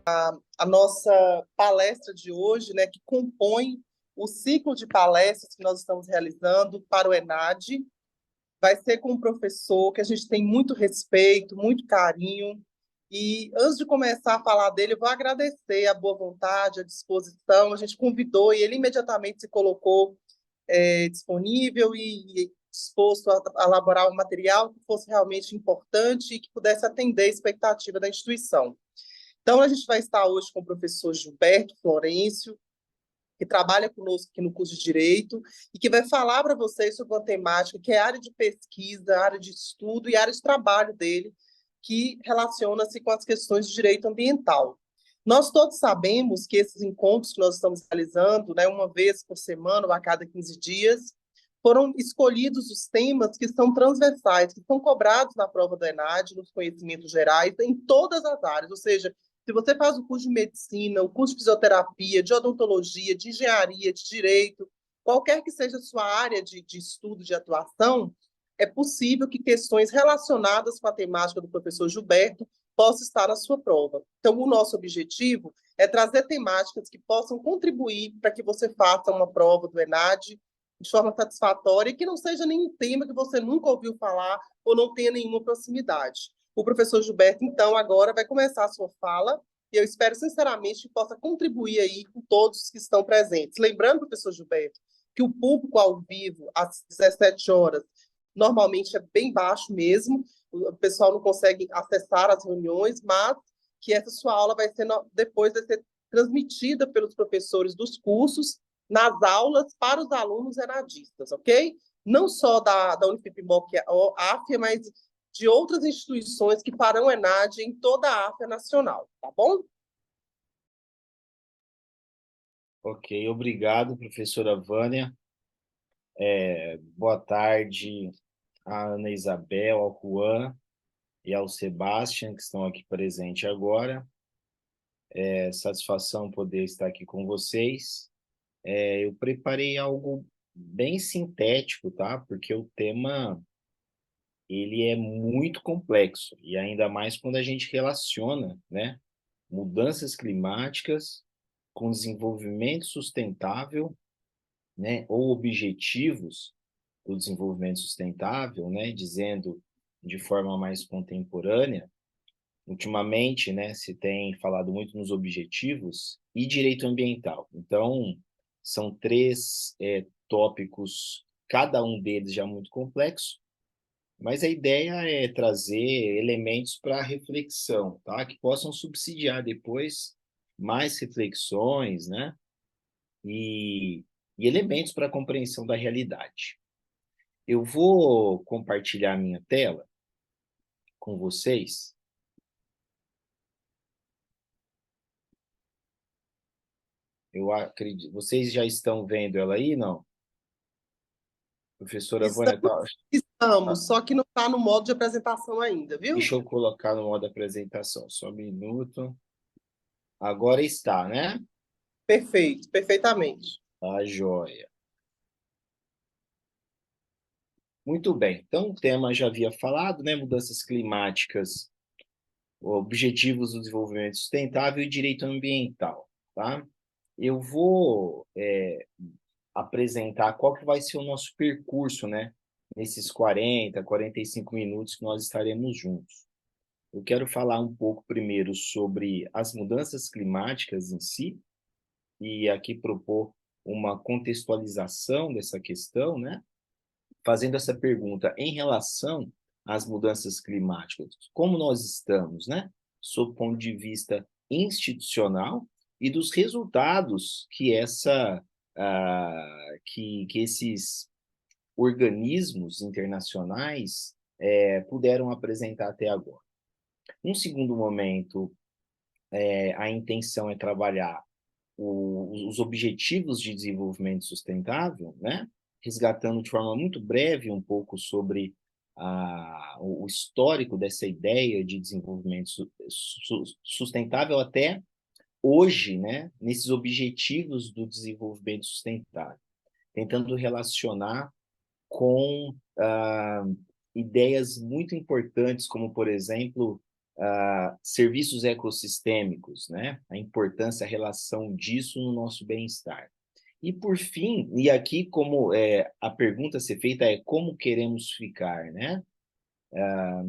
A nossa palestra de hoje, né, que compõe o ciclo de palestras que nós estamos realizando para o ENAD, vai ser com um professor que a gente tem muito respeito, muito carinho. E antes de começar a falar dele, eu vou agradecer a boa vontade, a disposição. A gente convidou e ele imediatamente se colocou disponível e disposto a elaborar um material que fosse realmente importante e que pudesse atender a expectativa da instituição. Então, a gente vai estar hoje com o professor Gilberto Florencio, que trabalha conosco aqui no curso de Direito, e que vai falar para vocês sobre uma temática que é a área de pesquisa, a área de estudo e a área de trabalho dele, que relaciona-se com as questões de direito ambiental. Nós todos sabemos que esses encontros que nós estamos realizando, né, uma vez por semana ou a cada 15 dias, foram escolhidos os temas que são transversais, que são cobrados na prova do ENAD, nos conhecimentos gerais, em todas as áreas, ou seja, se você faz o curso de medicina, o curso de fisioterapia, de odontologia, de engenharia, de direito, qualquer que seja a sua área de estudo, de atuação, é possível que questões relacionadas com a temática do professor Gilberto possam estar na sua prova. Então, o nosso objetivo é trazer temáticas que possam contribuir para que você faça uma prova do ENAD de forma satisfatória e que não seja nenhum tema que você nunca ouviu falar ou não tenha nenhuma proximidade. O professor Gilberto, então, agora vai começar a sua fala e eu espero sinceramente que possa contribuir aí com todos que estão presentes. Lembrando, professor Gilberto, que o público ao vivo, às 17 horas, normalmente é bem baixo mesmo, o pessoal não consegue acessar as reuniões, mas que essa sua aula depois vai ser transmitida pelos professores dos cursos nas aulas para os alunos enadistas, ok? Não só da Unifipmoc AFIA, mas de outras instituições que farão ENAD em toda a África nacional, tá bom? Ok, obrigado, professora Vânia. Boa tarde à Ana Isabel, ao Juan e ao Sebastião, que estão aqui presentes agora. É satisfação poder estar aqui com vocês. Eu preparei algo bem sintético, tá? Porque o tema ele é muito complexo, e ainda mais quando a gente relaciona, né, mudanças climáticas com desenvolvimento sustentável, né, ou objetivos do desenvolvimento sustentável, né, dizendo de forma mais contemporânea. Ultimamente, né, se tem falado muito nos objetivos e direito ambiental. Então, são três tópicos, cada um deles já muito complexo, mas a ideia é trazer elementos para reflexão, tá? Que possam subsidiar depois mais reflexões, né? E, e elementos para a compreensão da realidade. Eu vou compartilhar minha tela com vocês. Eu acredito. Vocês já estão vendo ela aí, não? Professora Vânia, Estamos, tá. estamos, só que não está no modo de apresentação ainda, viu? Deixa eu colocar no modo apresentação, só um minuto. Agora está, né? Perfeito, perfeitamente. Tá joia. Muito bem. Então, o tema já havia falado, né? Mudanças climáticas, objetivos do desenvolvimento sustentável e direito ambiental, tá? Eu vou apresentar qual que vai ser o nosso percurso, né? Nesses 45 minutos que nós estaremos juntos. Eu quero falar um pouco primeiro sobre as mudanças climáticas em si, e aqui propor uma contextualização dessa questão, né? Fazendo essa pergunta em relação às mudanças climáticas, como nós estamos, né? Sob o ponto de vista institucional e dos resultados que que esses organismos internacionais puderam apresentar até agora. Num segundo momento, a intenção é trabalhar os objetivos de desenvolvimento sustentável, né? Resgatando de forma muito breve um pouco sobre o histórico dessa ideia de desenvolvimento sustentável até hoje, né? Nesses objetivos do desenvolvimento sustentável, tentando relacionar com ideias muito importantes, como, por exemplo, serviços ecossistêmicos, né? A importância, a relação disso no nosso bem-estar. E por fim, e aqui como a pergunta a ser feita é como queremos ficar, né?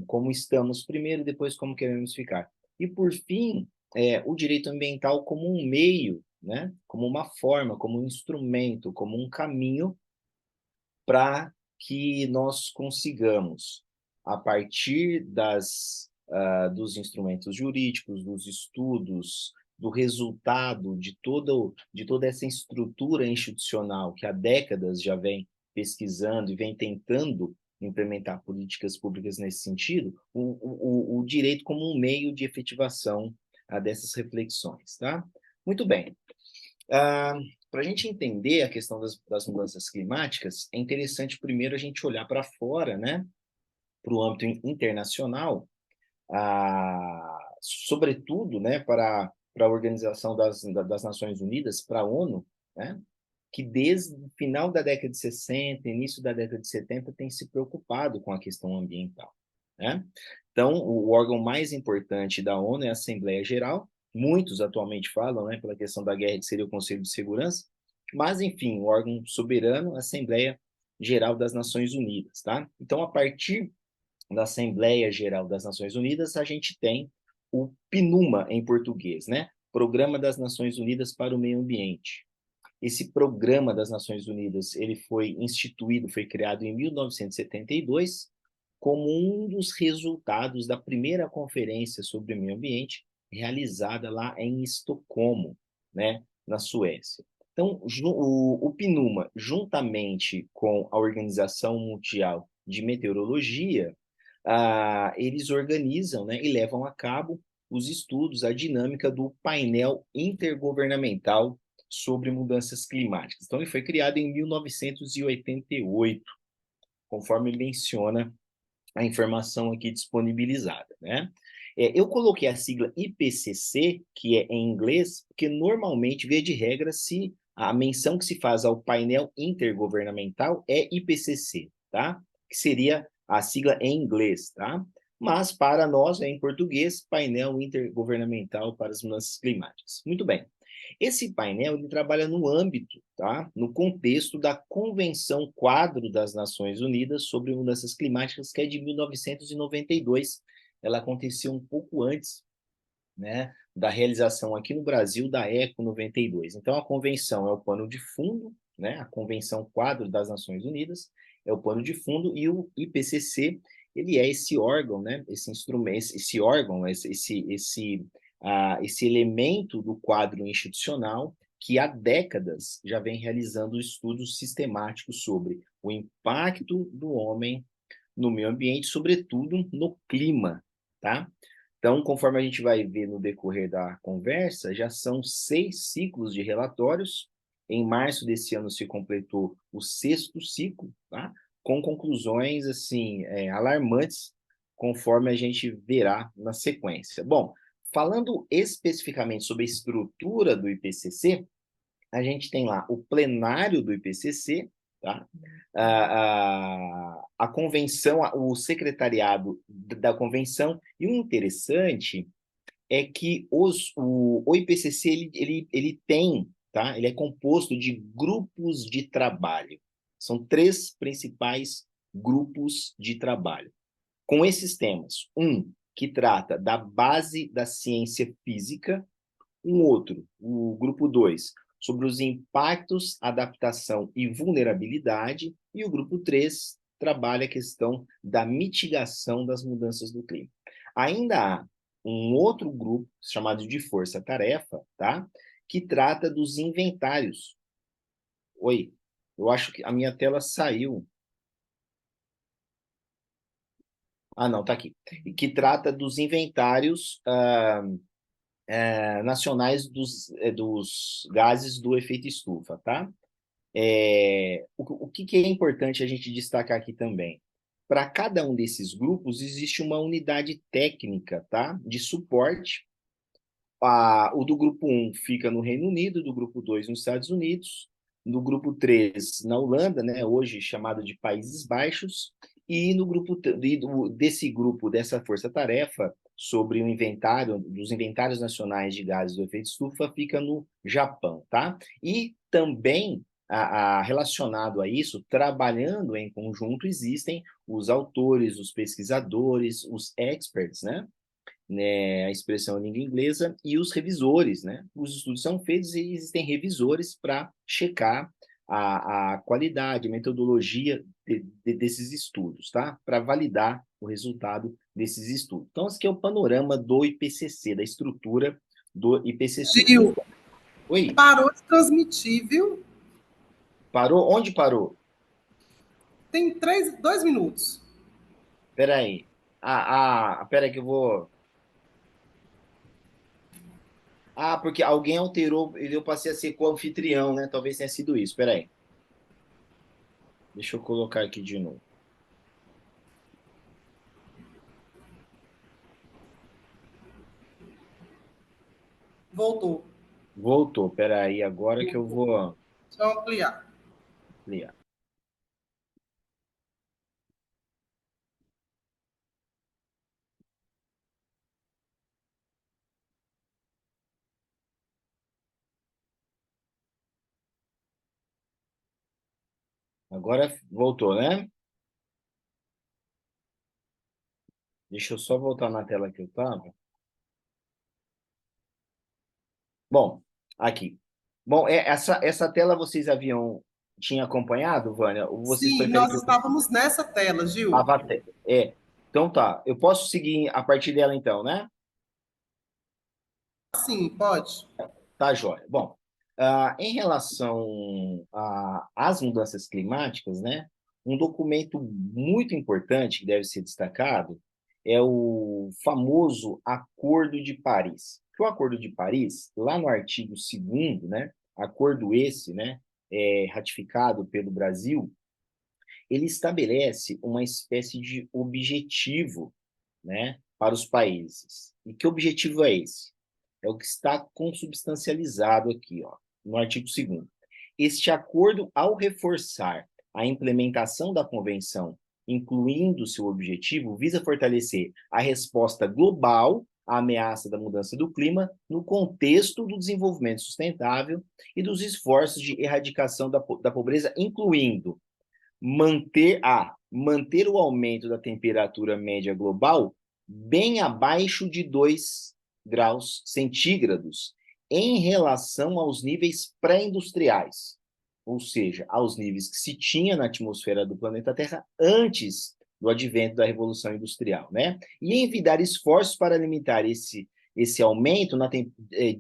Como estamos primeiro, depois como queremos ficar. E por fim, o direito ambiental como um meio, né? Como uma forma, como um instrumento, como um caminho para que nós consigamos, a partir dos instrumentos jurídicos, dos estudos, do resultado de toda essa estrutura institucional que há décadas já vem pesquisando e vem tentando implementar políticas públicas nesse sentido, o direito como um meio de efetivação dessas reflexões, tá? Muito bem. Para a gente entender a questão das mudanças climáticas, é interessante primeiro a gente olhar para fora, né? Para o âmbito internacional, sobretudo, né, para a Organização das Nações Unidas, para a ONU, né, que desde o final da década de 60, início da década de 70, tem se preocupado com a questão ambiental, né? Então, o órgão mais importante da ONU é a Assembleia Geral. Muitos atualmente falam, né, pela questão da guerra, que seria o Conselho de Segurança, mas, enfim, o órgão soberano, a Assembleia Geral das Nações Unidas, tá? Então, a partir da Assembleia Geral das Nações Unidas, a gente tem o PNUMA em português, né? Programa das Nações Unidas para o Meio Ambiente. Esse programa das Nações Unidas, ele foi instituído, foi criado em 1972, como um dos resultados da primeira conferência sobre o meio ambiente, realizada lá em Estocolmo, né, na Suécia. Então, o PNUMA, juntamente com a Organização Mundial de Meteorologia, eles organizam, né, e levam a cabo os estudos, a dinâmica do painel intergovernamental sobre mudanças climáticas. Então, ele foi criado em 1988, conforme menciona a informação aqui disponibilizada, né? Eu coloquei a sigla IPCC, que é em inglês, porque normalmente, via de regra, a menção que se faz ao painel intergovernamental é IPCC, tá? Que seria a sigla em inglês, tá? Mas para nós é em português, painel intergovernamental para as mudanças climáticas. Muito bem. Esse painel ele trabalha no âmbito, tá? No contexto da Convenção Quadro das Nações Unidas sobre Mudanças Climáticas, que é de 1992. Ela aconteceu um pouco antes, né, da realização aqui no Brasil da ECO 92. Então, a convenção é o pano de fundo, né? A Convenção Quadro das Nações Unidas é o pano de fundo, e o IPCC ele é esse órgão, né? Esse instrumento, esse órgão, esse elemento do quadro institucional que há décadas já vem realizando estudos sistemáticos sobre o impacto do homem no meio ambiente, sobretudo no clima, tá? Então, conforme a gente vai ver no decorrer da conversa, já são 6 ciclos de relatórios. Em março desse ano se completou o 6º ciclo, tá? Com conclusões assim alarmantes, conforme a gente verá na sequência. Bom, falando especificamente sobre a estrutura do IPCC, a gente tem lá o plenário do IPCC, tá? A convenção, o secretariado da convenção, e o interessante é que o IPCC ele tem, tá? Ele é composto de grupos de trabalho. São 3 principais grupos de trabalho, com esses temas. Um que trata da base da ciência física, um outro, o grupo 2, sobre os impactos, adaptação e vulnerabilidade, e o grupo 3 trabalha a questão da mitigação das mudanças do clima. Ainda há um outro grupo, chamado de força-tarefa, tá? Que trata dos inventários. Oi, eu acho que a minha tela saiu. Ah, não, tá aqui. E que trata dos inventários nacionais dos gases do efeito estufa, tá? O que é importante a gente destacar aqui também? Para cada um desses grupos existe uma unidade técnica, tá? De suporte. O do grupo 1 fica no Reino Unido, do grupo 2 nos Estados Unidos, do grupo 3 na Holanda, né? Hoje chamado de Países Baixos, e no grupo desse grupo, dessa força-tarefa, sobre o inventário, dos inventários nacionais de gases do efeito estufa, fica no Japão, tá? E também, relacionado a isso, trabalhando em conjunto, existem os autores, os pesquisadores, os experts, né, a expressão em língua inglesa, e os revisores, né? Os estudos são feitos e existem revisores para checar a qualidade, a metodologia desses estudos, tá? Para validar o resultado desses estudos. Então, esse aqui é o panorama do IPCC, da estrutura do IPCC. Gil, Oi, parou de transmitir, viu? parou? Onde parou? Tem 2 minutos. Espera aí. Espera aí que eu vou... porque alguém alterou, eu passei a ser co-anfitrião, né? Talvez tenha sido isso. Espera aí. Deixa eu colocar aqui de novo. Voltou. Voltou. Espera aí, agora que eu vou Deixa eu ampliar. ampliar. Agora voltou, né? Deixa eu só voltar na tela que eu estava. Bom, aqui. Bom, essa tela vocês tinham acompanhado, Vânia? Ou vocês Sim, preferem nós que eu... estávamos nessa tela, Gil. Ah, é. Então tá. Eu posso seguir a partir dela então, né? Sim, pode. Tá, joia. Bom, em relação às mudanças climáticas, né, um documento muito importante que deve ser destacado é o famoso Acordo de Paris. Que o Acordo de Paris, lá no artigo 2º, né, acordo esse, né, ratificado pelo Brasil, ele estabelece uma espécie de objetivo, né, para os países. E que objetivo é esse? É o que está consubstancializado aqui, ó, no artigo 2º. Este acordo, ao reforçar a implementação da convenção, incluindo seu objetivo, visa fortalecer a resposta global à ameaça da mudança do clima no contexto do desenvolvimento sustentável e dos esforços de erradicação da pobreza, incluindo manter o aumento da temperatura média global bem abaixo de 2 graus centígrados em relação aos níveis pré-industriais, ou seja, aos níveis que se tinha na atmosfera do planeta Terra antes do advento da Revolução Industrial, né? E envidar esforços para limitar esse aumento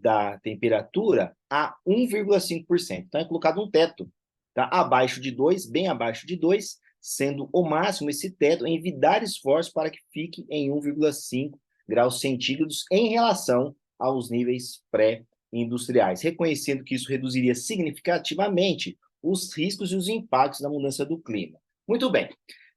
da temperatura a 1,5%. Então, é colocado um teto, tá? Abaixo de 2, bem abaixo de 2, sendo o máximo esse teto, envidar esforços para que fique em 1,5 graus centígrados em relação aos níveis pré-industriais, reconhecendo que isso reduziria significativamente os riscos e os impactos da mudança do clima. Muito bem.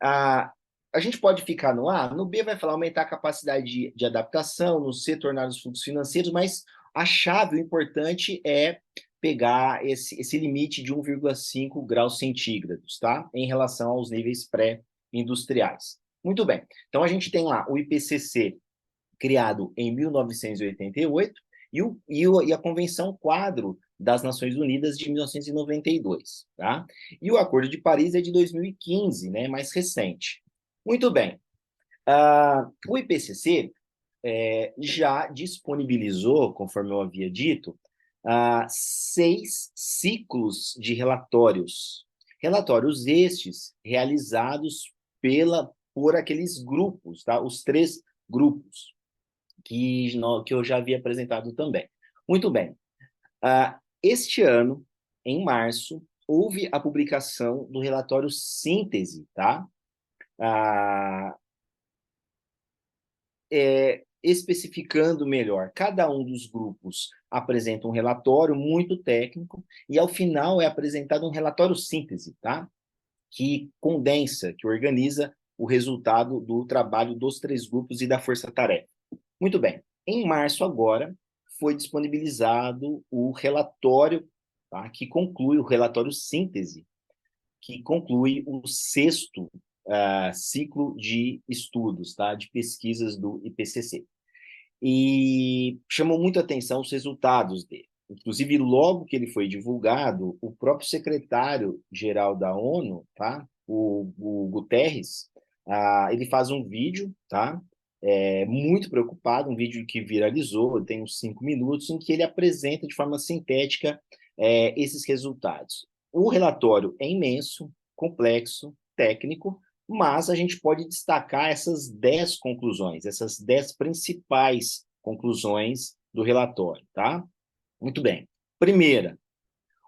A gente pode ficar no A, no B vai falar aumentar a capacidade de adaptação, no C tornar os fluxos financeiros, mas a chave, o importante é pegar esse limite de 1,5 graus centígrados, tá? Em relação aos níveis pré-industriais. Muito bem. Então, a gente tem lá o IPCC, criado em 1988, e a Convenção Quadro das Nações Unidas de 1992, tá? E o Acordo de Paris é de 2015, né? Mais recente. Muito bem. O IPCC já disponibilizou, conforme eu havia dito, 6 ciclos de relatórios. Relatórios estes realizados por aqueles grupos, tá? Os 3 grupos que eu já havia apresentado também. Muito bem. Este ano, em março, houve a publicação do relatório síntese, tá? Especificando melhor. Cada um dos grupos apresenta um relatório muito técnico e, ao final, é apresentado um relatório síntese, tá? Que condensa, que organiza o resultado do trabalho dos 3 grupos e da força-tarefa. Muito bem. Em março, agora, foi disponibilizado o relatório, tá? Que conclui o relatório síntese, que conclui o 6º ciclo de estudos, tá? De pesquisas do IPCC. E chamou muito a atenção os resultados dele. Inclusive, logo que ele foi divulgado, o próprio secretário-geral da ONU, tá? O Guterres, ele faz um vídeo, tá? Muito preocupado, um vídeo que viralizou, tem uns 5 minutos, em que ele apresenta de forma sintética esses resultados. O relatório é imenso, complexo, técnico, mas a gente pode destacar essas 10 conclusões, essas 10 principais conclusões do relatório, tá? Muito bem. Primeira,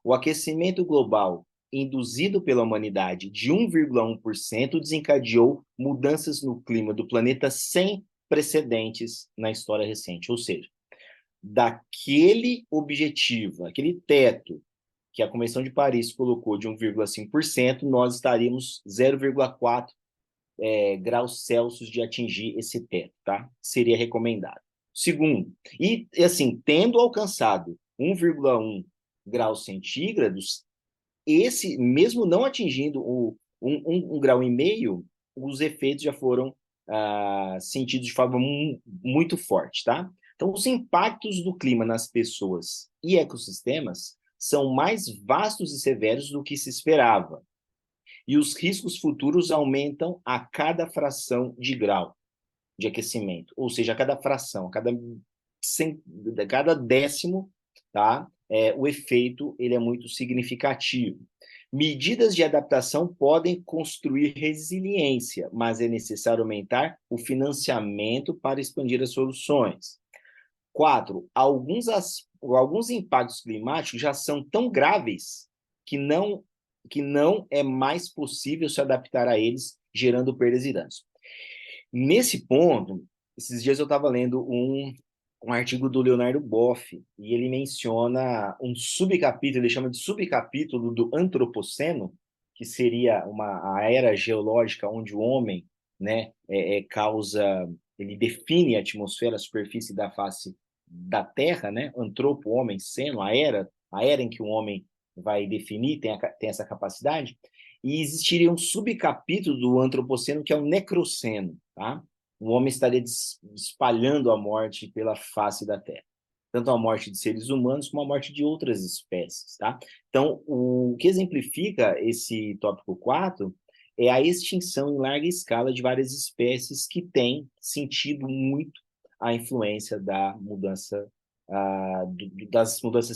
o aquecimento global induzido pela humanidade de 1,1% desencadeou mudanças no clima do planeta sem precedentes na história recente. Ou seja, daquele objetivo, aquele teto que a Convenção de Paris colocou de 1,5%, nós estaríamos 0,4 graus Celsius de atingir esse teto, tá? Seria recomendado. Segundo, e assim, tendo alcançado 1,1 graus centígrados, esse, mesmo não atingindo um grau e meio, os efeitos já foram sentidos de forma muito forte, tá? Então, os impactos do clima nas pessoas e ecossistemas são mais vastos e severos do que se esperava. E os riscos futuros aumentam a cada fração de grau de aquecimento, ou seja, a cada fração, a cada décimo, tá? O efeito ele é muito significativo. Medidas de adaptação podem construir resiliência, mas é necessário aumentar o financiamento para expandir as soluções. 4, alguns impactos climáticos já são tão graves que não é mais possível se adaptar a eles, gerando perdas e danos. Nesse ponto, esses dias eu estava lendo um artigo do Leonardo Boff, e ele menciona um subcapítulo, ele chama de subcapítulo do Antropoceno, que seria a era geológica onde o homem, né, ele define a atmosfera, a superfície da face da Terra, né, antropo, homem, seno, a era em que o homem vai definir, tem essa capacidade, e existiria um subcapítulo do Antropoceno que é o Necroceno, tá? O homem estaria espalhando a morte pela face da Terra. Tanto a morte de seres humanos como a morte de outras espécies, tá? Então, o que exemplifica esse tópico 4 é a extinção em larga escala de várias espécies que têm sentido muito a influência das mudanças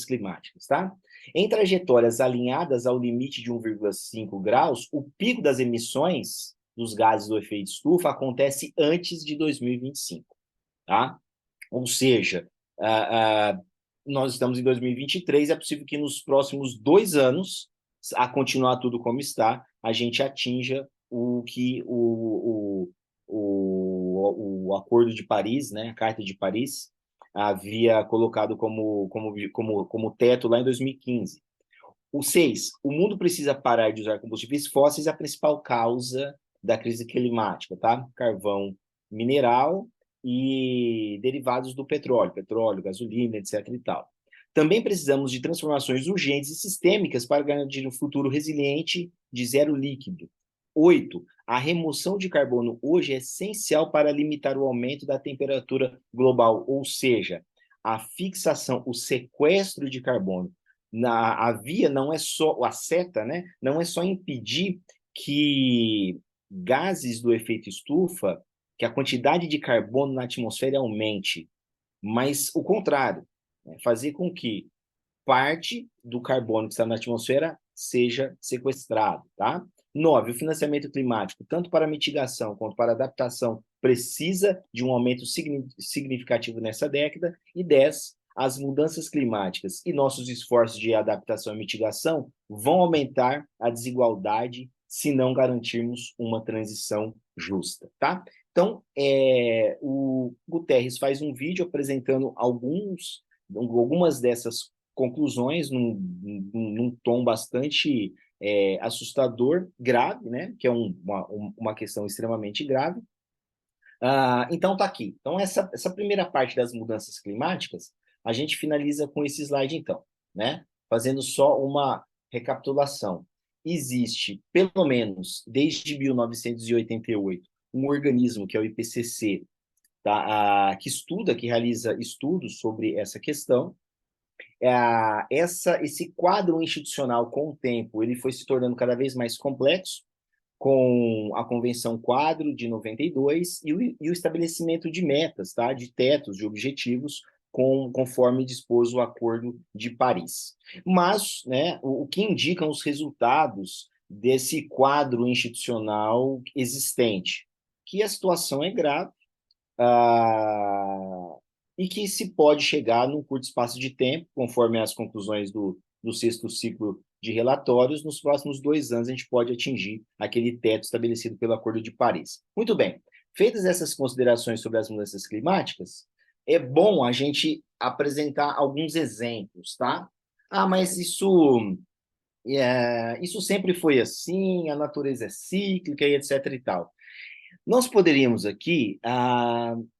climáticas, tá? Em trajetórias alinhadas ao limite de 1,5 graus, o pico das emissões dos gases do efeito estufa acontece antes de 2025, tá? Ou seja, nós estamos em 2023, é possível que nos próximos 2 anos, a continuar tudo como está, a gente atinja o que o Acordo de Paris, né, a Carta de Paris, havia colocado como teto lá em 2015. O 6, o mundo precisa parar de usar combustíveis fósseis, a principal causa da crise climática, tá? Carvão mineral e derivados do petróleo, gasolina, etc. e tal. Também precisamos de transformações urgentes e sistêmicas para garantir um futuro resiliente de zero líquido. 8, a remoção de carbono hoje é essencial para limitar o aumento da temperatura global, ou seja, a fixação, o sequestro de carbono. A via não é só, a seta, né? Não é só impedir que gases do efeito estufa, que a quantidade de carbono na atmosfera aumente, mas o contrário, né? Fazer com que parte do carbono que está na atmosfera seja sequestrado, tá? 9, o financiamento climático, tanto para mitigação quanto para adaptação, precisa de um aumento significativo nessa década. E 10, as mudanças climáticas e nossos esforços de adaptação e mitigação vão aumentar a desigualdade se não garantirmos uma transição justa, tá? Então, o Guterres faz um vídeo apresentando algumas dessas conclusões num tom bastante assustador, grave, né? Que é uma questão extremamente grave. Então, tá aqui. Então, essa primeira parte das mudanças climáticas, a gente finaliza com esse slide, então, né? Fazendo só uma recapitulação. existe, pelo menos desde 1988, um organismo que é o IPCC, tá? Que estuda, que realiza estudos sobre essa questão. Esse quadro institucional, com o tempo, ele foi se tornando cada vez mais complexo, com a Convenção Quadro de 92 e o estabelecimento de metas, tá? De tetos, de objetivos, conforme dispôs o Acordo de Paris. Mas, né, o que indicam os resultados desse quadro institucional existente? Que a situação é grave, ah, e que se pode chegar num curto espaço de tempo, conforme as conclusões do sexto ciclo de relatórios, nos próximos 2 anos a gente pode atingir aquele teto estabelecido pelo Acordo de Paris. Muito bem, feitas essas considerações sobre as mudanças climáticas, é bom a gente apresentar alguns exemplos, tá? Mas isso sempre foi assim, a natureza é cíclica e etc e tal. Nós poderíamos aqui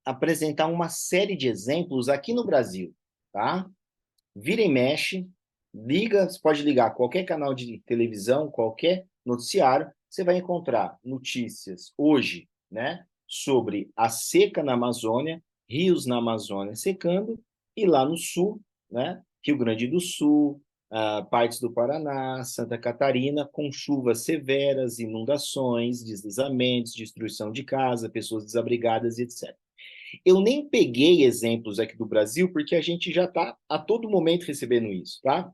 apresentar uma série de exemplos aqui no Brasil, tá? Vira e mexe, liga, você pode ligar qualquer canal de televisão, qualquer noticiário, você vai encontrar notícias hoje, né, sobre a seca na Amazônia, rios na Amazônia secando, e lá no sul, né, Rio Grande do Sul, partes do Paraná, Santa Catarina, com chuvas severas, inundações, deslizamentos, destruição de casa, pessoas desabrigadas, etc. Eu nem peguei exemplos aqui do Brasil, porque a gente já está a todo momento recebendo isso, tá?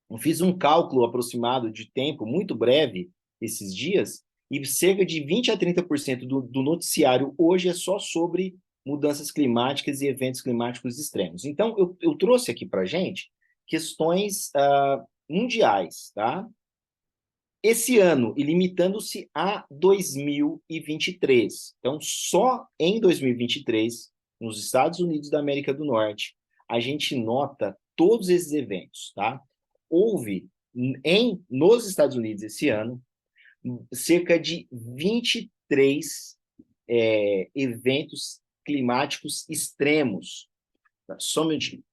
Eu fiz um cálculo aproximado de tempo, muito breve, esses dias, e cerca de 20 a 30% do noticiário hoje é só sobre mudanças climáticas e eventos climáticos extremos. Então, eu trouxe aqui para a gente questões mundiais, tá? Esse ano, e limitando-se a 2023. Então, só em 2023, nos Estados Unidos da América do Norte, a gente nota todos esses eventos, tá? Houve, nos Estados Unidos esse ano, cerca de 23 eventos climáticos extremos. Só um minutinho.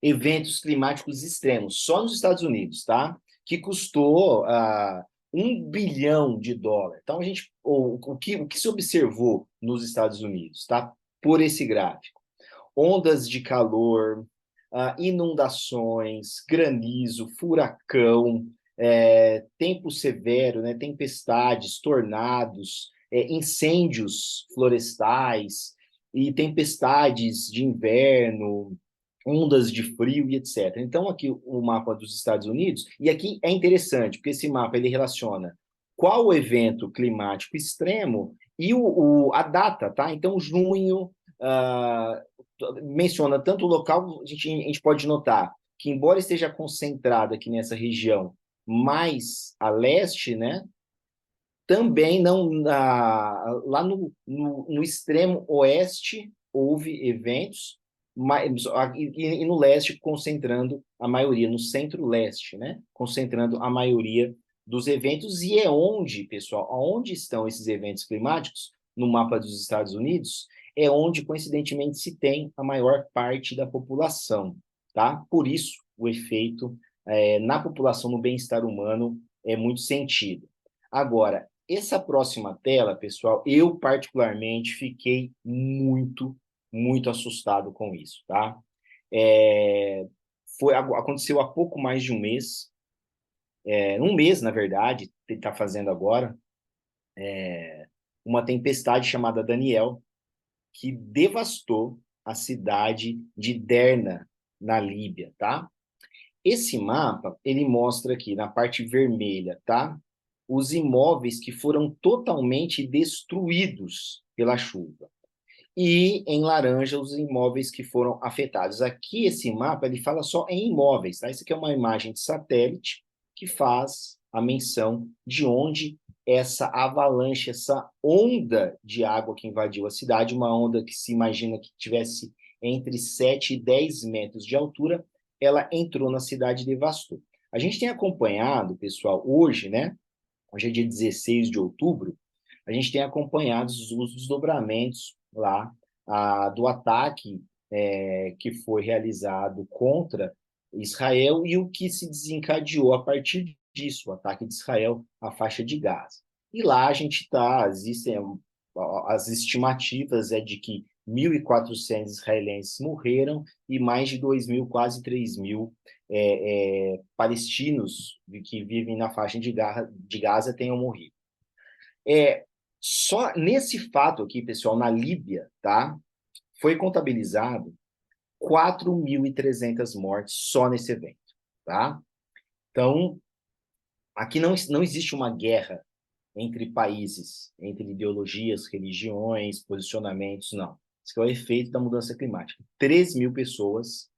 Eventos climáticos extremos, só nos Estados Unidos, tá? Que custou US$ 1 bilhão. Então, o que se observou nos Estados Unidos, tá? Por esse gráfico. Ondas de calor, inundações, granizo, furacão, tempo severo, né? Tempestades, tornados, incêndios florestais e tempestades de inverno, ondas de frio e etc. Então, aqui o mapa dos Estados Unidos, e aqui é interessante, porque esse mapa ele relaciona qual o evento climático extremo e a data, tá? Então, junho menciona tanto o local, a gente pode notar que, embora esteja concentrado aqui nessa região mais a leste, né? Também não lá no extremo oeste houve eventos, e no leste concentrando a maioria, no centro-leste, né? Concentrando a maioria dos eventos, e é onde, pessoal, onde estão esses eventos climáticos, no mapa dos Estados Unidos, é onde, coincidentemente, se tem a maior parte da população, tá? Por isso, o efeito na população, no bem-estar humano, é muito sentido. Agora, essa próxima tela, pessoal, eu particularmente fiquei muito, muito assustado com isso, tá? Aconteceu há pouco mais de um mês, um mês, na verdade, ele está fazendo agora, uma tempestade chamada Daniel, que devastou a cidade de Derna, na Líbia, tá? Esse mapa, ele mostra aqui, na parte vermelha, tá? Os imóveis que foram totalmente destruídos pela chuva. E em laranja, os imóveis que foram afetados. Aqui, esse mapa, ele fala só em imóveis, tá? Isso aqui é uma imagem de satélite que faz a menção de onde essa avalanche, essa onda de água que invadiu a cidade, uma onda que se imagina que tivesse entre 7 e 10 metros de altura, ela entrou na cidade e devastou. A gente tem acompanhado, pessoal, hoje, né? Hoje é dia 16 de outubro, a gente tem acompanhado os desdobramentos lá do ataque que foi realizado contra Israel e o que se desencadeou a partir disso, o ataque de Israel à faixa de Gaza. E lá a gente está, existem as estimativas de que 1.400 israelenses morreram e mais de 2.000, quase 3.000 palestinos que vivem na faixa de Gaza tenham morrido. Só nesse fato aqui, pessoal, na Líbia, tá? Foi contabilizado 4.300 mortes só nesse evento, tá? Então, aqui não existe uma guerra entre países, entre ideologias, religiões, posicionamentos, não. Isso é o efeito da mudança climática. 3.000 pessoas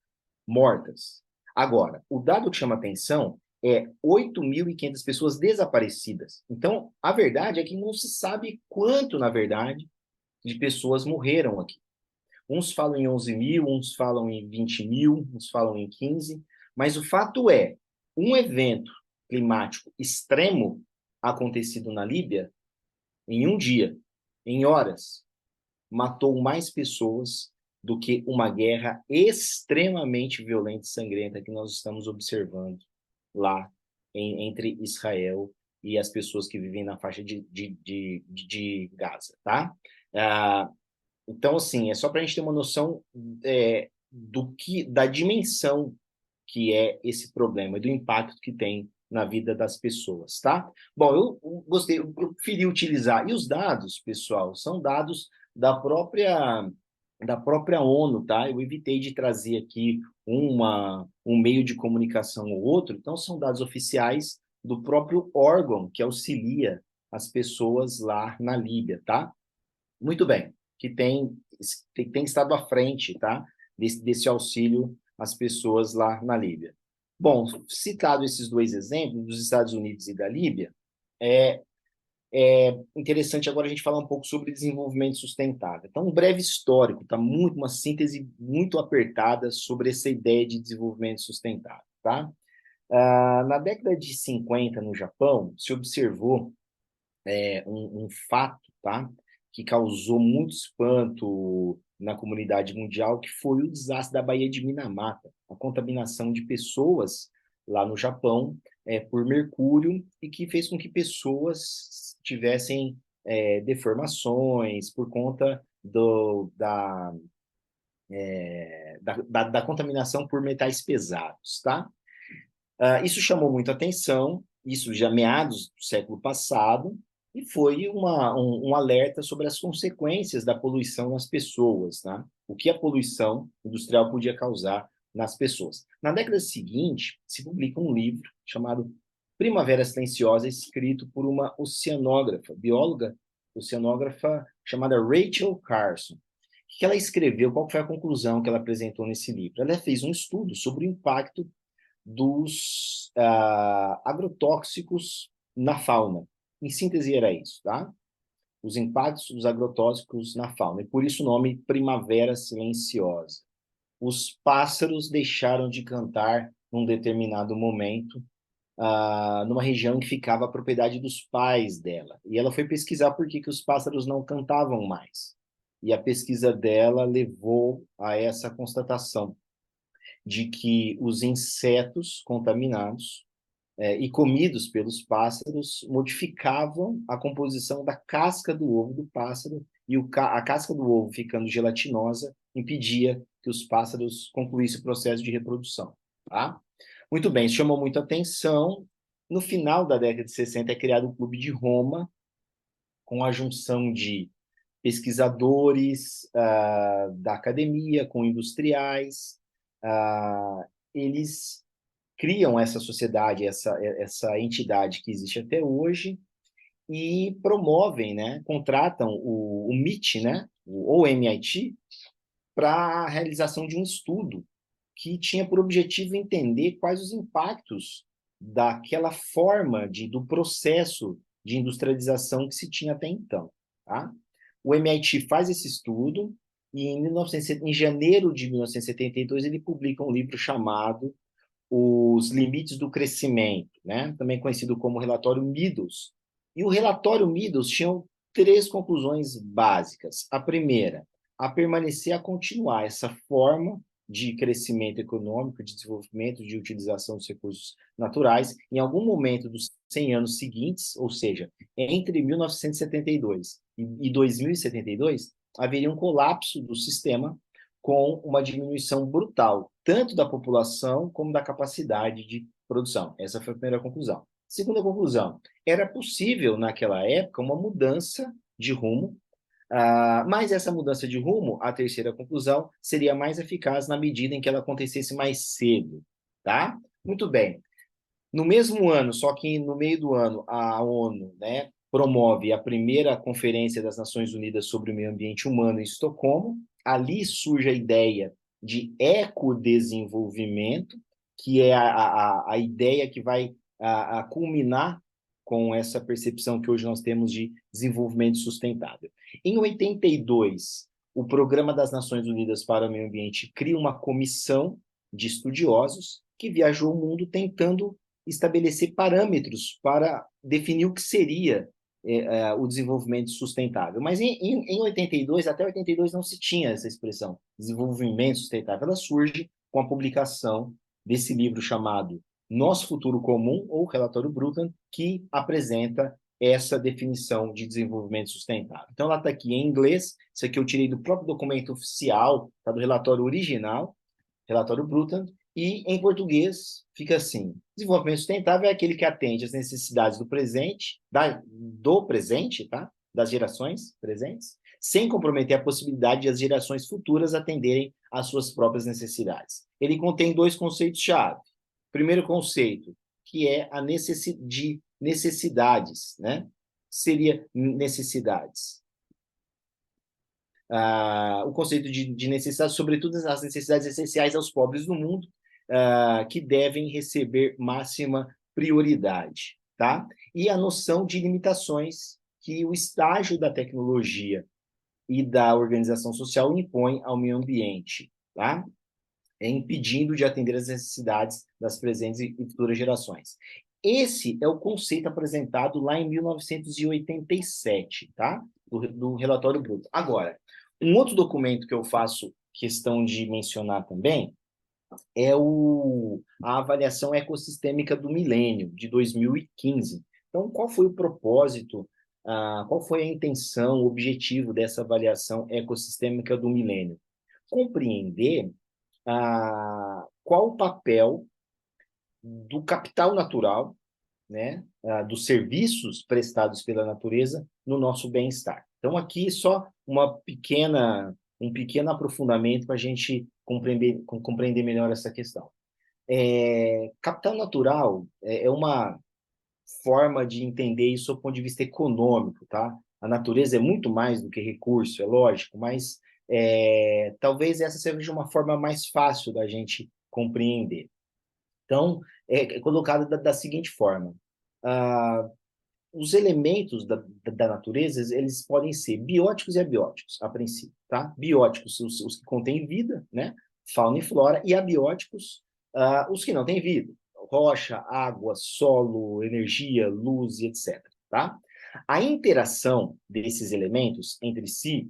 mortas. Agora, o dado que chama atenção é 8.500 pessoas desaparecidas. Então, a verdade é que não se sabe quanto, na verdade, de pessoas morreram aqui. Uns falam em 11.000, uns falam em 20.000, uns falam em 15, mas o fato é, um evento climático extremo acontecido na Líbia, em um dia, em horas, matou mais pessoas do que uma guerra extremamente violenta e sangrenta que nós estamos observando lá entre Israel e as pessoas que vivem na faixa de Gaza, tá? Então, assim, é só para a gente ter uma noção da dimensão que é esse problema e do impacto que tem na vida das pessoas, tá? Bom, eu preferi utilizar, e os dados, pessoal, são dados da própria ONU, tá? Eu evitei de trazer aqui um meio de comunicação ou outro, então são dados oficiais do próprio órgão que auxilia as pessoas lá na Líbia, tá? Muito bem, que tem estado à frente, tá? Desse auxílio às pessoas lá na Líbia. Bom, citado esses dois exemplos, dos Estados Unidos e da Líbia, é interessante agora a gente falar um pouco sobre desenvolvimento sustentável. Então, um breve histórico, tá? Uma síntese muito apertada sobre essa ideia de desenvolvimento sustentável, tá? Na década de 50, no Japão, se observou um fato, tá? Que causou muito espanto na comunidade mundial, que foi o desastre da Baía de Minamata, a contaminação de pessoas lá no Japão por mercúrio e que fez com que pessoas tivessem deformações por conta da contaminação por metais pesados, tá? Isso chamou muita atenção, isso já meados do século passado, e foi um alerta sobre as consequências da poluição nas pessoas, tá? O que a poluição industrial podia causar nas pessoas. Na década seguinte, se publica um livro chamado Primavera Silenciosa, escrito por uma oceanógrafa, bióloga oceanógrafa chamada Rachel Carson. O que ela escreveu? Qual foi a conclusão que ela apresentou nesse livro? Ela fez um estudo sobre o impacto dos agrotóxicos na fauna. Em síntese, era isso, tá? Os impactos dos agrotóxicos na fauna. E por isso o nome Primavera Silenciosa. Os pássaros deixaram de cantar num determinado momento, numa região que ficava a propriedade dos pais dela. E ela foi pesquisar por que os pássaros não cantavam mais. E a pesquisa dela levou a essa constatação de que os insetos contaminados e comidos pelos pássaros modificavam a composição da casca do ovo do pássaro e a casca do ovo ficando gelatinosa impedia que os pássaros concluíssem o processo de reprodução. Tá? Muito bem, isso chamou muita atenção. No final da década de 60 é criado o Clube de Roma, com a junção de pesquisadores da academia, com industriais. Eles criam essa sociedade, essa entidade que existe até hoje e promovem, né, contratam o MIT, né, ou MIT, para a realização de um estudo que tinha por objetivo entender quais os impactos daquela forma do processo de industrialização que se tinha até então. Tá? O MIT faz esse estudo e em janeiro de 1972 ele publica um livro chamado Os Limites do Crescimento, né? Também conhecido como relatório Meadows. E o relatório Meadows tinha três conclusões básicas. A primeira, a continuar essa forma de crescimento econômico, de desenvolvimento, de utilização dos recursos naturais. Em algum momento dos 100 anos seguintes, ou seja, entre 1972 e 2072, haveria um colapso do sistema com uma diminuição brutal, tanto da população como da capacidade de produção. Essa foi a primeira conclusão. Segunda conclusão, era possível, naquela época, uma mudança de rumo, mas essa mudança de rumo, a terceira conclusão, seria mais eficaz na medida em que ela acontecesse mais cedo, tá? Muito bem. No mesmo ano, só que no meio do ano, a ONU, né, promove a primeira Conferência das Nações Unidas sobre o Meio Ambiente Humano em Estocolmo. Ali surge a ideia de ecodesenvolvimento, que é a ideia que vai culminar com essa percepção que hoje nós temos de desenvolvimento sustentável. Em 82, o Programa das Nações Unidas para o Meio Ambiente cria uma comissão de estudiosos que viajou o mundo tentando estabelecer parâmetros para definir o que seria o desenvolvimento sustentável. Mas em 82, até 82 não se tinha essa expressão, desenvolvimento sustentável. Ela surge com a publicação desse livro chamado Nosso Futuro Comum, ou Relatório Brundtland, que apresenta essa definição de desenvolvimento sustentável. Então, ela está aqui em inglês, isso aqui eu tirei do próprio documento oficial, está do relatório original, Relatório Brundtland, e em português fica assim: desenvolvimento sustentável é aquele que atende às necessidades do presente, do presente, tá? Das gerações presentes, sem comprometer a possibilidade de as gerações futuras atenderem às suas próprias necessidades. Ele contém dois conceitos-chave. Primeiro conceito, que é a de necessidades, né? Seria necessidades. O conceito de necessidades, sobretudo as necessidades essenciais aos pobres do mundo, que devem receber máxima prioridade, tá? E a noção de limitações que o estágio da tecnologia e da organização social impõe ao meio ambiente, tá? Impedindo de atender as necessidades das presentes e futuras gerações. Esse é o conceito apresentado lá em 1987, tá? Do relatório Brundtland. Agora, um outro documento que eu faço questão de mencionar também é a avaliação ecossistêmica do milênio, de 2015. Então, qual foi o propósito, qual foi a intenção, o objetivo dessa avaliação ecossistêmica do milênio? Compreender qual o papel do capital natural, né, dos serviços prestados pela natureza no nosso bem-estar. Então, aqui só um pequeno aprofundamento para a gente compreender melhor essa questão. Capital natural é uma forma de entender isso do ponto de vista econômico, tá? A natureza é muito mais do que recurso, é lógico, mas talvez essa seja uma forma mais fácil da gente compreender. Então, é colocado da seguinte forma: os elementos da natureza, eles podem ser bióticos e abióticos, a princípio, tá? Bióticos, os que contêm vida, né? Fauna e flora, e abióticos, os que não têm vida, rocha, água, solo, energia, luz e etc, tá? A interação desses elementos entre si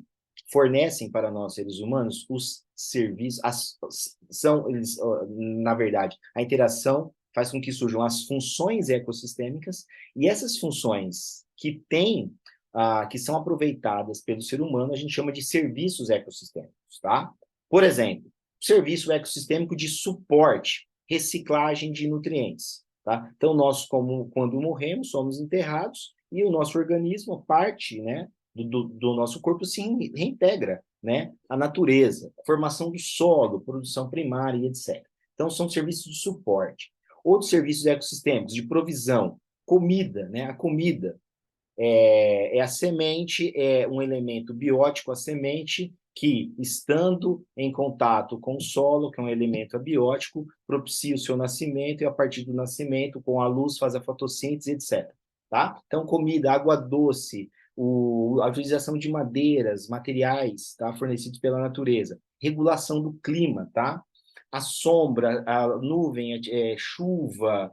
fornecem para nós, seres humanos, os serviços, na verdade, a interação faz com que surjam as funções ecossistêmicas, e essas funções que são aproveitadas pelo ser humano, a gente chama de serviços ecossistêmicos, tá? Por exemplo, serviço ecossistêmico de suporte, reciclagem de nutrientes, tá? Então, nós, quando morremos, somos enterrados, e o nosso organismo, parte, né, do nosso corpo, se reintegra, né, à natureza, formação do solo, produção primária e etc. Então, são serviços de suporte. Outros serviços ecossistêmicos de provisão, comida, né? A comida é a semente, é um elemento biótico, a semente que, estando em contato com o solo, que é um elemento abiótico, propicia o seu nascimento, e a partir do nascimento, com a luz, faz a fotossíntese, etc. Tá? Então, comida, água doce, a utilização de madeiras, materiais, tá? Fornecidos pela natureza, regulação do clima, tá? A sombra, a nuvem, chuva,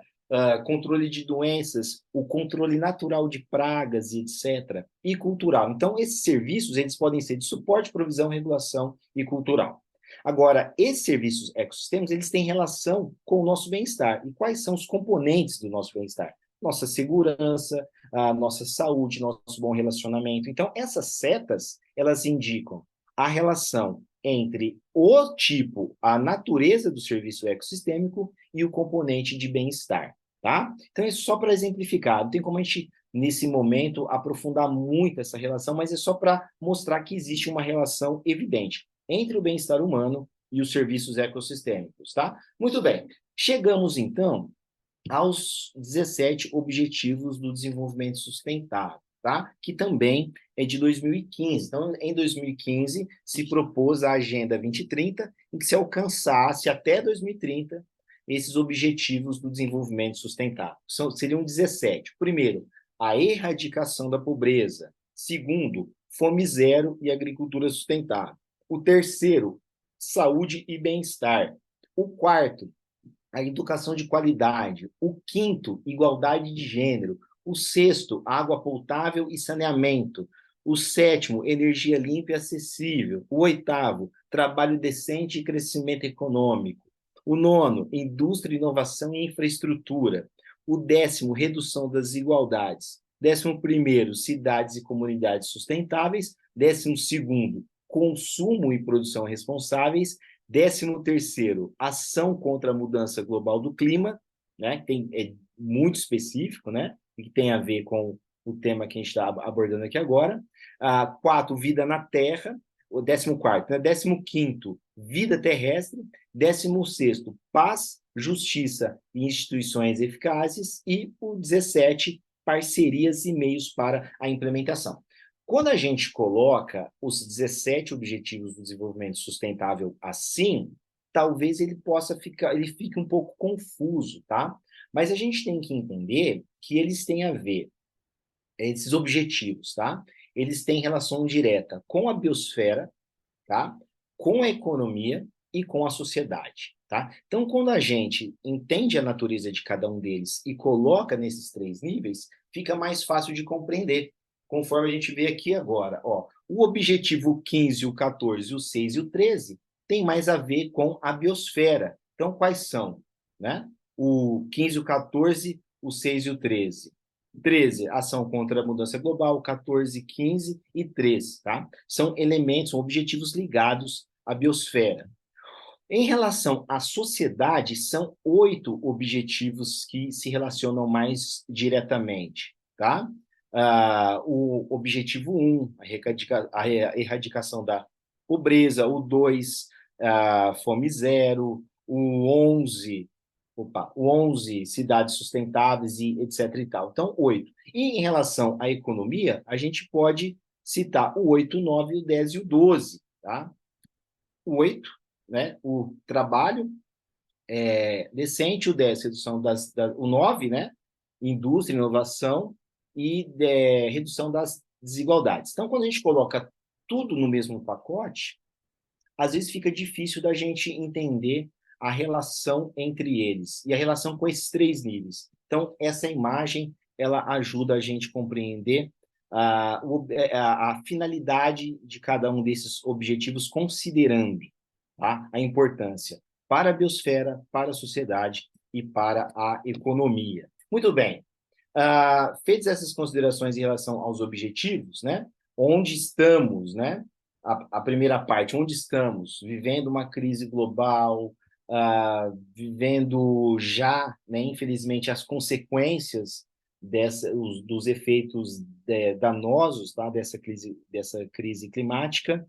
controle de doenças, o controle natural de pragas e etc. E cultural. Então, esses serviços, eles podem ser de suporte, provisão, regulação e cultural. Agora, esses serviços ecossistemas, eles têm relação com o nosso bem-estar. E quais são os componentes do nosso bem-estar? Nossa segurança, a nossa saúde, nosso bom relacionamento. Então, essas setas, elas indicam a relação entre o tipo, a natureza do serviço ecossistêmico e o componente de bem-estar, tá? Então, isso só para exemplificar. Não tem como a gente, nesse momento, aprofundar muito essa relação, mas é só para mostrar que existe uma relação evidente entre o bem-estar humano e os serviços ecossistêmicos, tá? Muito bem. Chegamos, então, aos 17 Objetivos do Desenvolvimento Sustentável, tá? Que também é de 2015. Então, em 2015, se propôs a Agenda 2030, em que se alcançasse até 2030 esses Objetivos do Desenvolvimento Sustentável. Seriam 17. Primeiro, a erradicação da pobreza. Segundo, fome zero e agricultura sustentável. O terceiro, saúde e bem-estar. O quarto, a educação de qualidade. O quinto, igualdade de gênero. O sexto, água potável e saneamento. O sétimo, energia limpa e acessível. O oitavo, trabalho decente e crescimento econômico. O nono, indústria, inovação e infraestrutura. O décimo, redução das desigualdades. 11º, cidades e comunidades sustentáveis. 12º, consumo e produção responsáveis. 13º, ação contra a mudança global do clima, né? É muito específico, né? E que tem a ver com o tema que a gente está abordando aqui agora. 4, vida na Terra. O 14º, né? 15º, vida terrestre. 16º, paz, justiça e instituições eficazes. E o 17, parcerias e meios para a implementação. Quando a gente coloca os 17 Objetivos do Desenvolvimento Sustentável assim, talvez ele fique um pouco confuso, tá? Mas a gente tem que entender que eles têm a ver, esses objetivos, tá? Eles têm relação direta com a biosfera, tá? Com a economia e com a sociedade, tá? Então, quando a gente entende a natureza de cada um deles e coloca nesses 3 níveis, fica mais fácil de compreender, conforme a gente vê aqui agora. Ó, o objetivo 15, o 14, o 6 e o 13 tem mais a ver com a biosfera. Então, quais são? Né? O 15, o 14, o 6 e o 13. 13, ação contra a mudança global. 14, 15 e 3, tá? São elementos, são objetivos ligados à biosfera. Em relação à sociedade, são 8 objetivos que se relacionam mais diretamente, tá? O objetivo 1, a erradicação da pobreza. O 2, fome zero. O 11, cidades sustentáveis e etc e tal. Então, 8. E em relação à economia, a gente pode citar o 8, o 9, o 10 e o 12, tá? O 8, né, o trabalho decente. O 10, redução o 9, né, indústria, inovação e redução das desigualdades. Então, quando a gente coloca tudo no mesmo pacote, às vezes fica difícil da gente entender a relação entre eles e a relação com esses 3 níveis. Então, essa imagem, ela ajuda a gente a compreender a finalidade de cada um desses objetivos, considerando, tá, a importância para a biosfera, para a sociedade e para a economia. Muito bem. Feitas essas considerações em relação aos objetivos, né? Onde estamos, né? A primeira parte, onde estamos? Vivendo uma crise global, vivendo já, né, infelizmente, as consequências dos efeitos danosos, tá, dessa crise climática.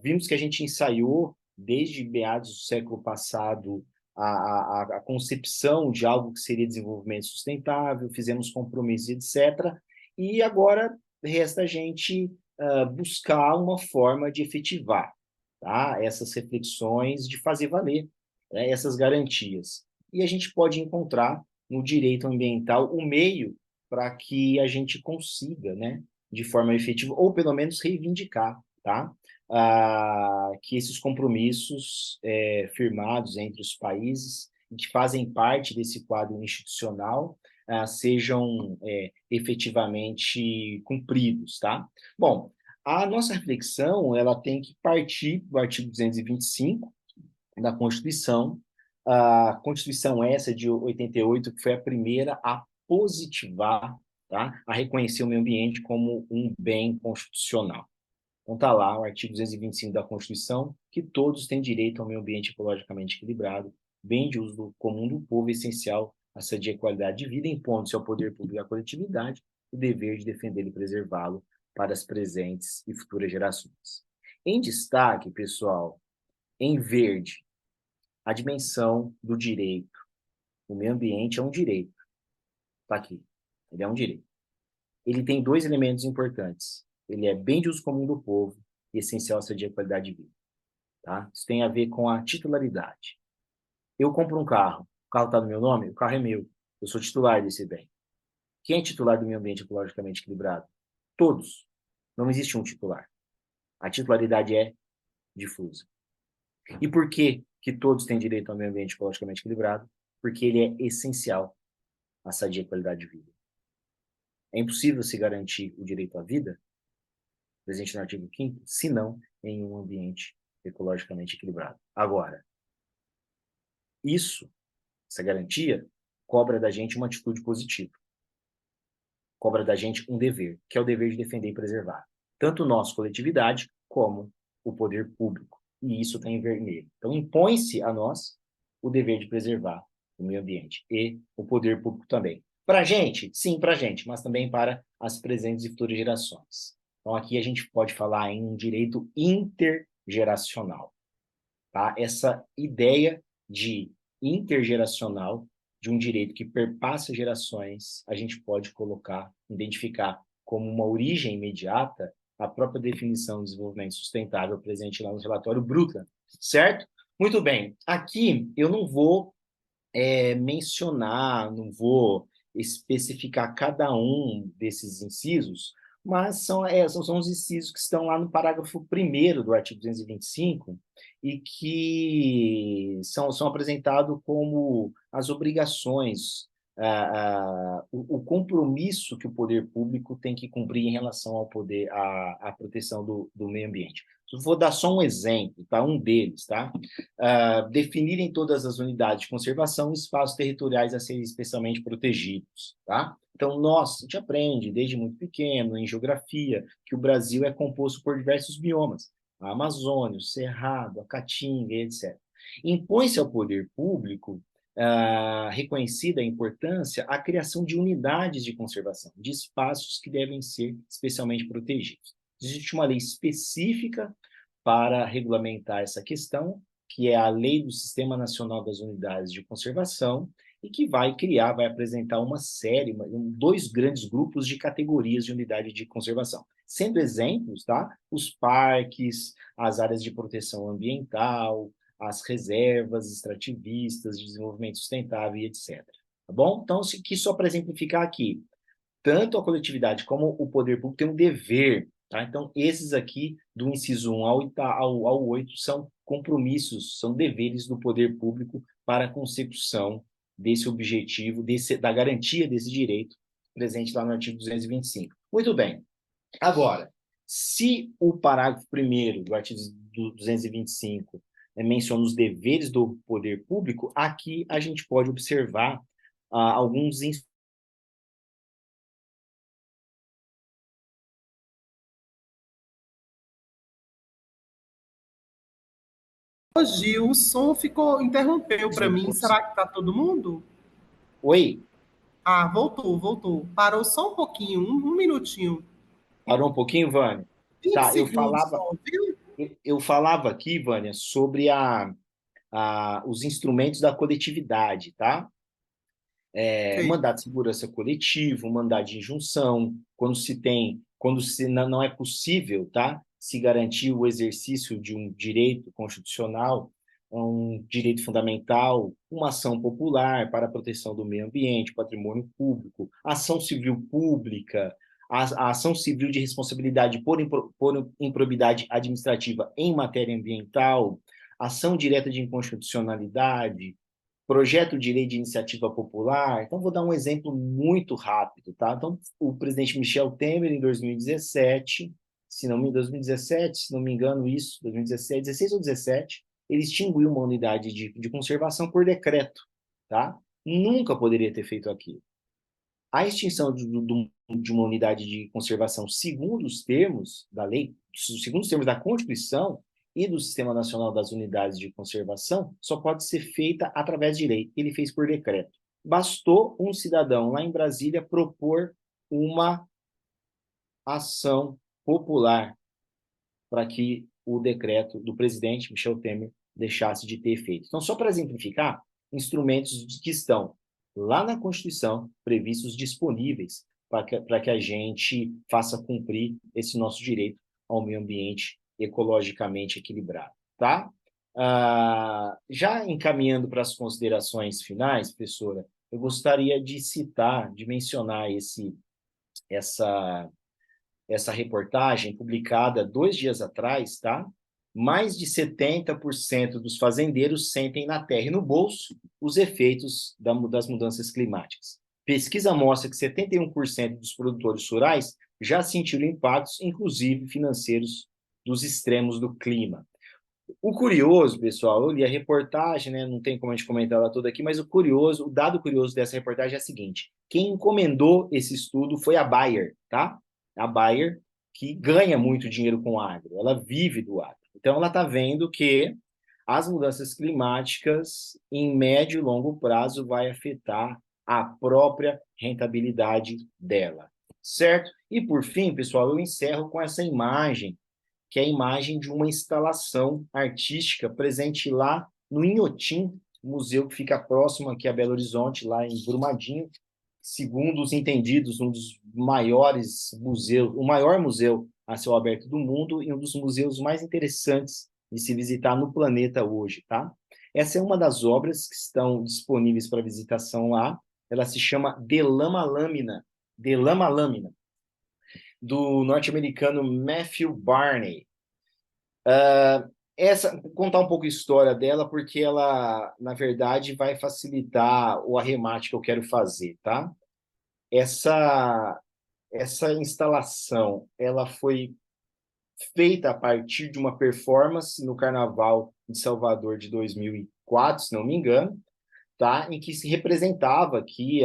Vimos que a gente ensaiou, desde meados do século passado, a concepção de algo que seria desenvolvimento sustentável, fizemos compromissos, etc. E agora resta a gente buscar uma forma de efetivar, tá, essas reflexões, de fazer valer, né, essas garantias. E a gente pode encontrar no direito ambiental o meio para que a gente consiga, né, de forma efetiva, ou pelo menos reivindicar, tá, que esses compromissos firmados entre os países, que fazem parte desse quadro institucional, sejam efetivamente cumpridos, tá? Bom, a nossa reflexão ela tem que partir do artigo 225 da Constituição, a Constituição essa de 88, que foi a primeira a positivar, tá? A reconhecer o meio ambiente como um bem constitucional. Então está lá o artigo 225 da Constituição, que todos têm direito ao meio ambiente ecologicamente equilibrado, bem de uso comum do povo, essencial à sadia qualidade de vida, impondo-se ao poder público e à coletividade o dever de defendê-lo e preservá-lo para as presentes e futuras gerações. Em destaque, pessoal, em verde, a dimensão do direito. O meio ambiente é um direito. Está aqui. Ele é um direito. Ele tem dois elementos importantes. Ele é bem de uso comum do povo e essencial à sadia qualidade de vida. Tá? Isso tem a ver com a titularidade. Eu compro um carro, o carro está no meu nome, o carro é meu. Eu sou titular desse bem. Quem é titular do meio ambiente ecologicamente equilibrado? Todos. Não existe um titular. A titularidade é difusa. E por que todos têm direito ao meio ambiente ecologicamente equilibrado? Porque ele é essencial à sadia qualidade de vida. É impossível se garantir o direito à vida, presente no artigo 5º, se não em um ambiente ecologicamente equilibrado. Agora, essa garantia, cobra da gente uma atitude positiva. Cobra da gente um dever, que é o dever de defender e preservar. Tanto nós, coletividade, como o poder público. E isso está em vermelho. Então, impõe-se a nós o dever de preservar o meio ambiente e o poder público também. Para a gente? Sim, para a gente, mas também para as presentes e futuras gerações. Então, aqui a gente pode falar em um direito intergeracional. Tá? Essa ideia de intergeracional, de um direito que perpassa gerações, a gente pode identificar como uma origem imediata a própria definição de desenvolvimento sustentável presente lá no relatório Brundtland, certo? Muito bem, aqui eu não vou mencionar, não vou especificar cada um desses incisos, mas são os incisos que estão lá no parágrafo 1º do artigo 225 e que são apresentados como as obrigações, o compromisso que o poder público tem que cumprir em relação ao poder, à proteção do meio ambiente. Vou dar só um exemplo, tá? Um deles, tá? Definirem todas as unidades de conservação espaços territoriais a serem especialmente protegidos, tá? Então, a gente aprende desde muito pequeno, em geografia, que o Brasil é composto por diversos biomas, a Amazônia, o Cerrado, a Caatinga, etc. Impõe-se ao poder público, reconhecida a importância, a criação de unidades de conservação, de espaços que devem ser especialmente protegidos. Existe uma lei específica para regulamentar essa questão, que é a Lei do Sistema Nacional das Unidades de Conservação, e que vai apresentar uma série, dois grandes grupos de categorias de unidade de conservação. Sendo exemplos, tá? Os parques, as áreas de proteção ambiental, as reservas extrativistas de desenvolvimento sustentável, etc. Tá bom? Então, só para exemplificar aqui, tanto a coletividade como o poder público têm um dever. Tá? Então, esses aqui, do inciso 1 ao 8, são compromissos, são deveres do poder público para a consecução desse objetivo, da garantia desse direito presente lá no artigo 225. Muito bem. Agora, se o parágrafo 1º do artigo 225 menciona os deveres do poder público, aqui a gente pode observar alguns Gil, o som interrompeu para mim. Será que está todo mundo? Oi? Ah, voltou. Parou só um pouquinho, um minutinho. Parou um pouquinho, Vânia? 20 Tá, segundos só, viu? eu falava aqui, Vânia, sobre os instrumentos da coletividade, tá? Okay. Mandato de segurança coletivo, mandato de injunção, quando não é possível, tá? Se garantir o exercício de um direito constitucional, um direito fundamental, uma ação popular para a proteção do meio ambiente, patrimônio público, ação civil pública, a ação civil de responsabilidade por improbidade administrativa em matéria ambiental, ação direta de inconstitucionalidade, projeto de lei de iniciativa popular. Então, vou dar um exemplo muito rápido, tá? Então, o presidente Michel Temer, em 2017, se não me 2017, se não me engano, isso, 2017, 16 ou 17, ele extinguiu uma unidade de conservação por decreto, tá? Nunca poderia ter feito aquilo. A extinção de uma unidade de conservação, segundo os termos da lei, segundo os termos da Constituição e do Sistema Nacional das Unidades de Conservação, só pode ser feita através de lei. Ele fez por decreto. Bastou um cidadão lá em Brasília propor uma ação popular para que o decreto do presidente Michel Temer deixasse de ter efeito. Então, só para exemplificar, instrumentos que estão lá na Constituição, previstos disponíveis para que a gente faça cumprir esse nosso direito ao meio ambiente ecologicamente equilibrado, tá? Já encaminhando para as considerações finais, professora, eu gostaria de citar, de mencionar essa reportagem publicada 2 dias atrás, tá? Mais de 70% dos fazendeiros sentem na terra e no bolso os efeitos das mudanças climáticas. Pesquisa mostra que 71% dos produtores rurais já sentiram impactos, inclusive financeiros, dos extremos do clima. O curioso, pessoal, eu li a reportagem, né? Não tem como a gente comentar ela toda aqui, mas o dado curioso dessa reportagem é o seguinte: quem encomendou esse estudo foi a Bayer, tá? A Bayer, que ganha muito dinheiro com o agro, ela vive do agro. Então, ela está vendo que as mudanças climáticas, em médio e longo prazo, vai afetar a própria rentabilidade dela, certo? E, por fim, pessoal, eu encerro com essa imagem, que é a imagem de uma instalação artística presente lá no Inhotim, museu que fica próximo aqui a Belo Horizonte, lá em Brumadinho, segundo os entendidos, um dos maiores museus, o maior museu a céu aberto do mundo e um dos museus mais interessantes de se visitar no planeta hoje, tá? Essa é uma das obras que estão disponíveis para visitação lá. Ela se chama De Lama Lâmina, De Lama Lâmina, do norte-americano Matthew Barney. Contar um pouco a história dela, porque ela, na verdade, vai facilitar o arremate que eu quero fazer, tá? Essa, essa instalação, ela foi feita a partir de uma performance no Carnaval de Salvador de 2004, se não me engano, tá? Em que se representava aqui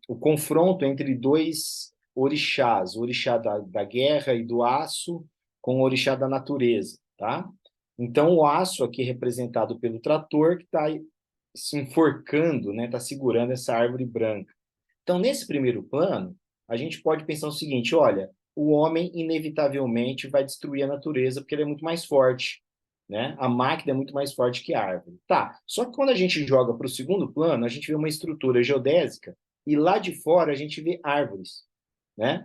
o confronto entre dois orixás, o orixá da guerra e do aço com o orixá da natureza, tá? Então, o aço aqui representado pelo trator que está se enforcando, né? Está segurando essa árvore branca. Então, nesse primeiro plano, a gente pode pensar o seguinte: olha, o homem inevitavelmente vai destruir a natureza porque ele é muito mais forte, né? A máquina é muito mais forte que a árvore. Tá, só que quando a gente joga para o segundo plano, a gente vê uma estrutura geodésica e lá de fora a gente vê árvores, né?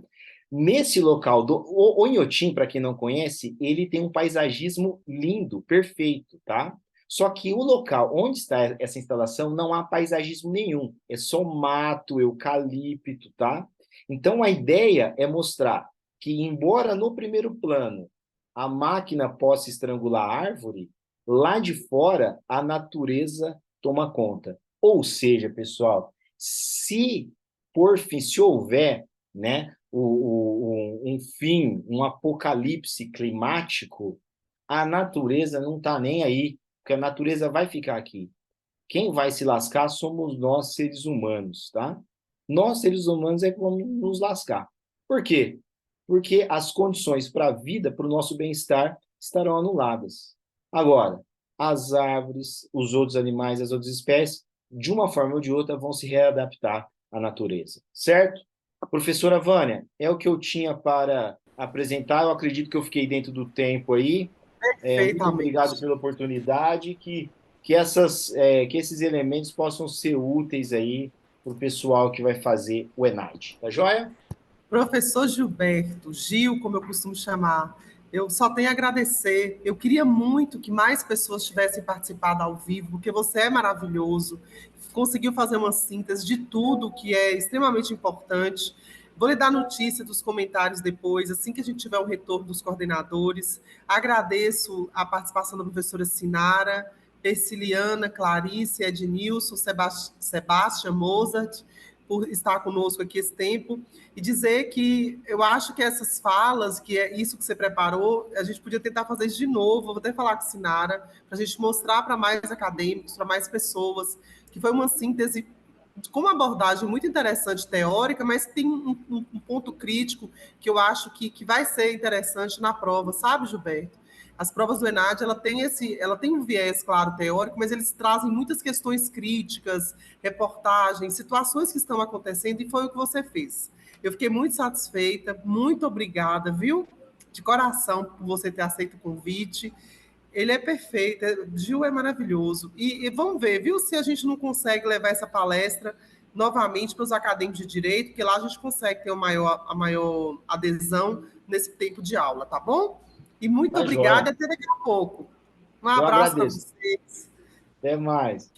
Nesse local, o Inhotim, para quem não conhece, ele tem um paisagismo lindo, perfeito, tá? Só que o local onde está essa instalação não há paisagismo nenhum, é só mato, eucalipto, tá? Então a ideia é mostrar que, embora no primeiro plano a máquina possa estrangular a árvore, lá de fora a natureza toma conta. Ou seja, pessoal, se por fim, se houver, né, um fim, um apocalipse climático, a natureza não está nem aí, porque a natureza vai ficar aqui. Quem vai se lascar somos nós, seres humanos, tá? Nós, seres humanos, é que vamos nos lascar. Por quê? Porque as condições para a vida, para o nosso bem-estar, estarão anuladas. Agora, as árvores, os outros animais, as outras espécies, de uma forma ou de outra, vão se readaptar à natureza, certo? Professora Vânia, é o que eu tinha para apresentar. Eu acredito que eu fiquei dentro do tempo aí. Muito obrigado Perfeitamente. pela oportunidade, que esses elementos possam ser úteis aí para o pessoal que vai fazer o ENAD. Tá joia? Professor Gilberto, Gil, como eu costumo chamar, eu só tenho a agradecer. Eu queria muito que mais pessoas tivessem participado ao vivo, porque você é maravilhoso, conseguiu fazer uma síntese de tudo que é extremamente importante. Vou lhe dar notícia dos comentários depois, assim que a gente tiver o retorno dos coordenadores. Agradeço a participação da professora Sinara, Persiliana, Clarice, Ednilson, Sebastião Mozart, por estar conosco aqui esse tempo e dizer que eu acho que essas falas, que é isso que você preparou, a gente podia tentar fazer isso de novo. Vou até falar com a Sinara, para a gente mostrar para mais acadêmicos, para mais pessoas, que foi uma síntese com uma abordagem muito interessante teórica, mas tem um ponto crítico que eu acho que vai ser interessante na prova, sabe, Gilberto? As provas do ENAD, ela tem um viés, claro, teórico, mas eles trazem muitas questões críticas, reportagens, situações que estão acontecendo, e foi o que você fez. Eu fiquei muito satisfeita, muito obrigada, viu? De coração, por você ter aceito o convite. Ele é perfeito, Gil é maravilhoso. E vamos ver, viu, se a gente não consegue levar essa palestra novamente para os acadêmicos de direito, porque lá a gente consegue ter a maior adesão nesse tempo de aula, tá bom? E muito Tá obrigada, joia. até daqui a pouco. Um Eu abraço para agradeço. vocês. Até mais.